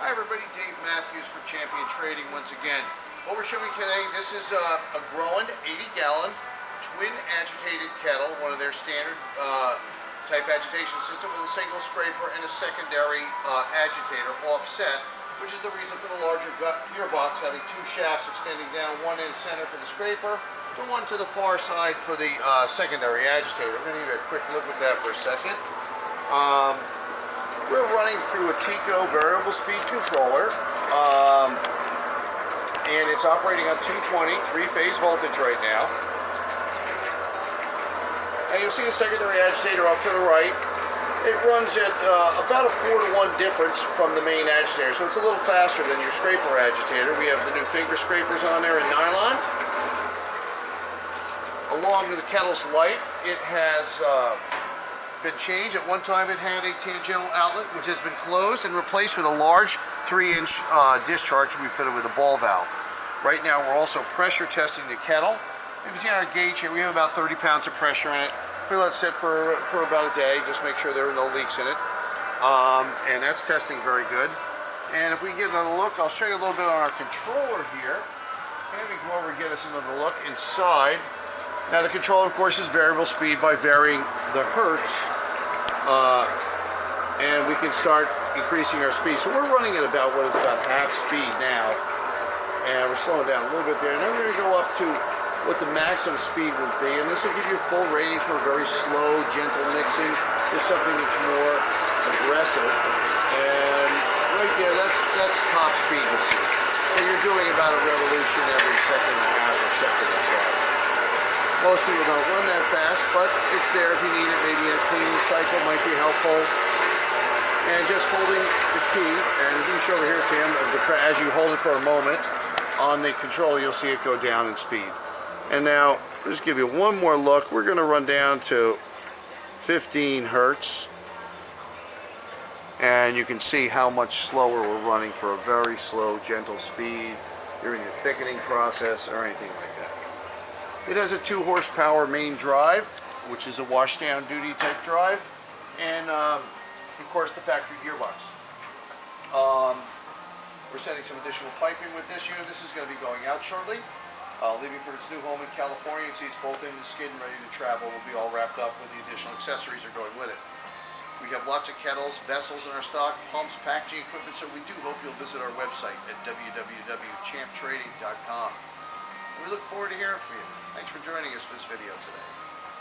Hi everybody, Dave Matthews for Champion Trading once again. What we're showing today, this is a Groen 80-gallon twin agitated kettle, one of their standard type agitation system with a single scraper and a secondary agitator offset, which is the reason for the larger gearbox having two shafts extending down, one in the center for the scraper, and one to the far side for the secondary agitator. We're going to give you a quick look at that for a second. We're running through a Tico variable speed controller, and it's operating on 220 three-phase voltage right now. And you'll see the secondary agitator off to the right. It runs at about a 4-to-1 difference from the main agitator, so it's a little faster than your scraper agitator. We have the new finger scrapers on there in nylon. Along with the kettle's light, it has been changed. At one time it had a tangential outlet which has been closed and replaced with a large 3-inch discharge we fitted with a ball valve. Right now we're also pressure testing the kettle. You can see on our gauge here we have about 30 pounds of pressure in it. We let it sit for about a day, just make sure there are no leaks in it. And that's testing very good. And if we get another look, I'll show you a little bit on our controller here. Let me go over and get us another look inside. Now the controller, of course, is variable speed by varying the hertz, and we can start increasing our speed. So we're running at about what is about half speed now, and we're slowing down a little bit there. And then we're going to go up to what the maximum speed would be, and this will give you full range for very slow, gentle mixing. There's something that's more aggressive, and right there, that's top speed you see. So you're doing about a revolution every second and a half or second or so. Most people don't run that fast, but it's there if you need it. Maybe a cleaning cycle might be helpful. And just holding the key, and you can show over here, Tim, as you hold it for a moment on the controller, you'll see it go down in speed. And now, just give you one more look. We're going to run down to 15 hertz. And you can see how much slower we're running for a very slow, gentle speed during the thickening process or anything like that. It has a 2-horsepower main drive, which is a washdown duty type drive, and of course the factory gearbox. We're sending some additional piping with this unit. This is going to be going out shortly, leaving for its new home in California. You see it's bolted in the skid and ready to travel. Will be all wrapped up with the additional accessories that are going with it. We have lots of kettles, vessels in our stock, pumps, packaging equipment, so we do hope you'll visit our website at www.champtrading.com. We look forward to hearing from you. Thanks for joining us for this video today.